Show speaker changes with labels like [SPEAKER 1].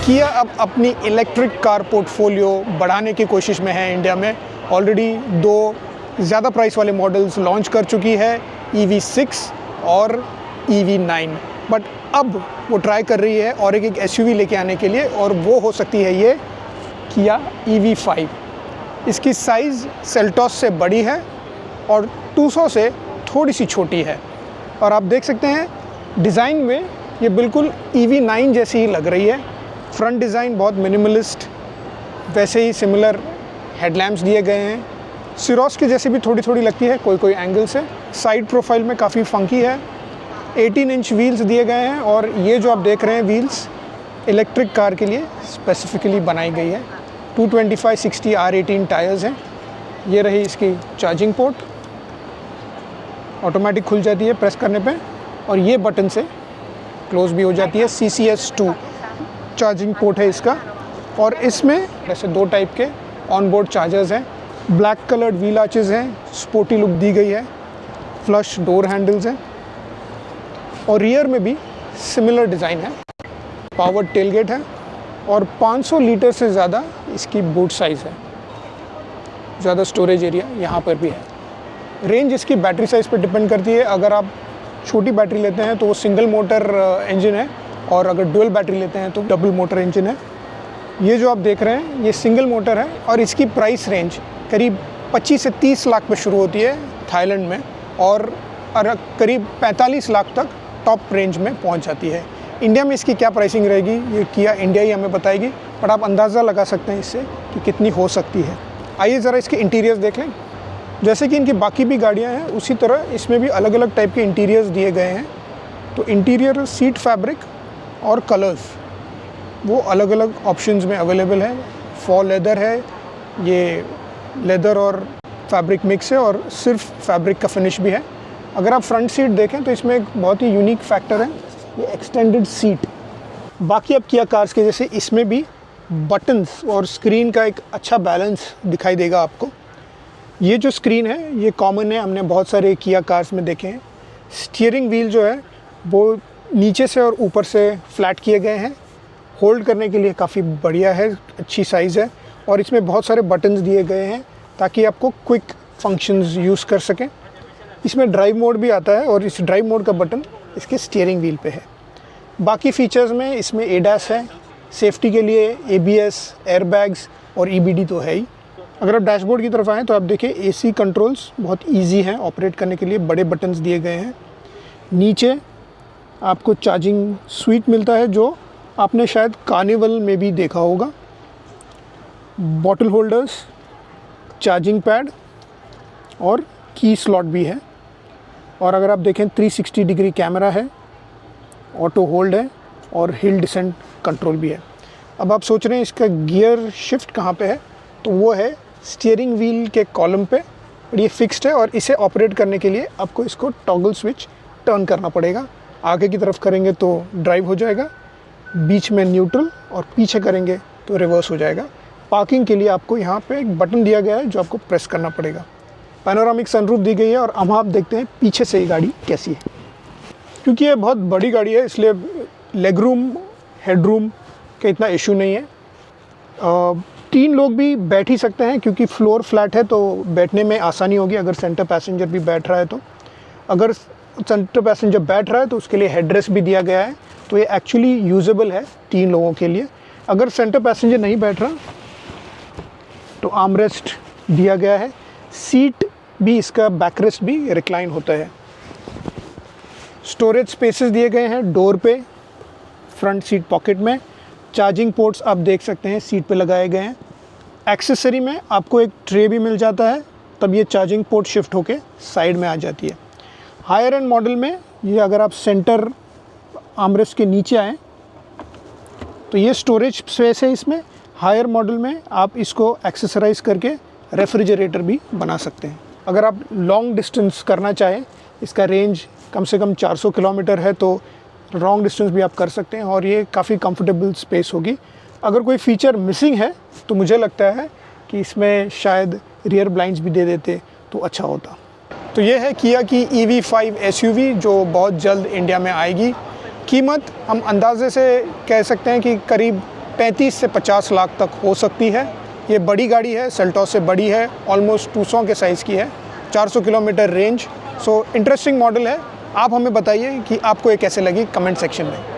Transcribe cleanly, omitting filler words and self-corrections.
[SPEAKER 1] किया अब अपनी इलेक्ट्रिक कार पोर्टफोलियो बढ़ाने की कोशिश में है। इंडिया में ऑलरेडी 2 ज़्यादा प्राइस वाले मॉडल्स लॉन्च कर चुकी है, EV6 और EV9। बट अब वो ट्राई कर रही है और एक SUV लेके आने के लिए, और वो हो सकती है ये किया EV5। इसकी साइज़ सेल्टॉस से बड़ी है और 200 से थोड़ी सी छोटी है। और आप देख सकते हैं डिज़ाइन में ये बिल्कुल EV9 जैसी ही लग रही है। फ्रंट डिज़ाइन बहुत मिनिमलिस्ट, वैसे ही सिमिलर हेडलैम्प्स दिए गए हैं। सिरोस की जैसी भी थोड़ी थोड़ी लगती है कोई एंगल से। साइड प्रोफाइल में काफ़ी फंकी है। 18 इंच व्हील्स दिए गए हैं, और ये जो आप देख रहे हैं व्हील्स इलेक्ट्रिक कार के लिए स्पेसिफिकली बनाई गई है। 225/60 R18 टायर्स हैं। ये रही इसकी चार्जिंग पोर्ट, ऑटोमेटिक खुल जाती है प्रेस करने पे, और ये बटन से क्लोज भी हो जाती है। CCS2 चार्जिंग पोर्ट है इसका, और इसमें ऐसे 2 टाइप के ऑनबोर्ड चार्जर्स हैं। ब्लैक कलर्ड व्हील आर्चेस हैं, स्पोर्टी लुक दी गई है। फ्लश डोर हैंडल्स हैं, और रियर में भी सिमिलर डिज़ाइन है। पावर टेलगेट है, और 500 लीटर से ज़्यादा इसकी बूट साइज़ है। ज़्यादा स्टोरेज एरिया यहाँ पर भी है। रेंज इसकी बैटरी साइज़ पर डिपेंड करती है। अगर आप छोटी बैटरी लेते हैं तो वो सिंगल मोटर इंजन है, और अगर डुअल बैटरी लेते हैं तो डबल मोटर इंजन है। ये जो आप देख रहे हैं ये सिंगल मोटर है, और इसकी प्राइस रेंज करीब 25 से 30 लाख पे शुरू होती है थाईलैंड में, और करीब 45 लाख तक टॉप रेंज में पहुंच जाती है। इंडिया में इसकी क्या प्राइसिंग रहेगी ये किया इंडिया ही हमें बताएगी, पर आप अंदाज़ा लगा सकते हैं इससे कि कितनी हो सकती है। आइए ज़रा इसके इंटीरियर्स देख लें। जैसे कि इनकी बाकी भी गाड़ियाँ हैं उसी तरह इसमें भी अलग अलग टाइप के इंटीरियर्स दिए गए हैं। तो इंटीरियर सीट फैब्रिक और कलर्स वो अलग अलग ऑप्शंस में अवेलेबल है। फॉल लेदर है, ये लेदर और फैब्रिक मिक्स है, और सिर्फ फैब्रिक का फिनिश भी है। अगर आप फ्रंट सीट देखें तो इसमें एक बहुत ही यूनिक फैक्टर है, ये एक्सटेंडेड सीट। बाकी अब किया कार्स के जैसे इसमें भी बटन्स और स्क्रीन का एक अच्छा बैलेंस दिखाई देगा आपको। ये जो स्क्रीन है ये कॉमन है, हमने बहुत सारे किया कार्स में देखे हैं। स्टीयरिंग व्हील जो है वो नीचे से और ऊपर से फ्लैट किए गए हैं। होल्ड करने के लिए काफ़ी बढ़िया है, अच्छी साइज़ है, और इसमें बहुत सारे बटन्स दिए गए हैं ताकि आपको क्विक फंक्शंस यूज़ कर सकें। इसमें ड्राइव मोड भी आता है, और इस ड्राइव मोड का बटन इसके स्टीयरिंग व्हील पे है। बाकी फ़ीचर्स में इसमें ADAS है, सेफ्टी के लिए ABS, एयरबैग्स और EBD तो है ही। अगर आप डैशबोर्ड की तरफ आएँ तो आप देखिए AC कंट्रोल्स बहुत ईजी हैं ऑपरेट करने के लिए, बड़े बटन्स दिए गए हैं। नीचे आपको चार्जिंग स्विच मिलता है जो आपने शायद कार्निवल में भी देखा होगा। बॉटल होल्डर्स, चार्जिंग पैड और की स्लॉट भी है। और अगर आप देखें 360 डिग्री कैमरा है, ऑटो होल्ड है, और हिल डिसेंट कंट्रोल भी है। अब आप सोच रहे हैं इसका गियर शिफ्ट कहाँ पे है, तो वो है स्टीयरिंग व्हील के कॉलम पे, और ये फिक्स्ड है, और इसे ऑपरेट करने के लिए आपको इसको टॉगल स्विच टर्न करना पड़ेगा। आगे की तरफ करेंगे तो ड्राइव हो जाएगा, बीच में न्यूट्रल, और पीछे करेंगे तो रिवर्स हो जाएगा। पार्किंग के लिए आपको यहाँ पे एक बटन दिया गया है जो आपको प्रेस करना पड़ेगा। पैनोरामिक सनरूफ दी गई है, और अब आप देखते हैं पीछे से ये गाड़ी कैसी है। क्योंकि ये बहुत बड़ी गाड़ी है इसलिए लेग रूम, हेड रूम का इतना इशू नहीं है। 3 लोग भी बैठ ही सकते हैं, क्योंकि फ्लोर फ्लैट है तो बैठने में आसानी होगी अगर सेंटर पैसेंजर भी बैठ रहा है तो। अगर सेंटर पैसेंजर बैठ रहा है तो उसके लिए हेडरेस्ट भी दिया गया है, तो ये एक्चुअली यूजेबल है 3 लोगों के लिए। अगर सेंटर पैसेंजर नहीं बैठ रहा तो आर्मरेस्ट दिया गया है। सीट भी इसका बैकरेस्ट भी रिक्लाइन होता है। स्टोरेज स्पेसेस दिए गए हैं डोर पे, फ्रंट सीट पॉकेट में। चार्जिंग पोर्ट्स आप देख सकते हैं सीट पे लगाए गए हैं। एक्सेसरी में आपको एक ट्रे भी मिल जाता है, तब ये चार्जिंग पोर्ट शिफ्ट होके साइड में आ जाती है। हायर एंड मॉडल में ये अगर आप सेंटर आर्मरेस्ट के नीचे आएँ तो ये स्टोरेज स्पेस है इसमें। हायर मॉडल में आप इसको एक्सेसराइज करके रेफ्रिजरेटर भी बना सकते हैं। अगर आप लॉन्ग डिस्टेंस करना चाहें, इसका रेंज कम से कम 400 किलोमीटर है, तो लॉन्ग डिस्टेंस भी आप कर सकते हैं, और ये काफ़ी कंफर्टेबल स्पेस होगी। अगर कोई फ़ीचर मिसिंग है तो मुझे लगता है कि इसमें शायद रियर ब्लाइंड्स भी दे देते तो अच्छा होता। तो ये है किया की EV5 SUV जो बहुत जल्द इंडिया में आएगी। कीमत हम अंदाजे से कह सकते हैं कि करीब 35 से 50 लाख तक हो सकती है। ये बड़ी गाड़ी है, सेल्टॉस से बड़ी है, ऑलमोस्ट 200 के साइज़ की है, 400 kilometre range. So interesting model है। आप हमें बताइए कि आपको ये कैसे लगी कमेंट सेक्शन में।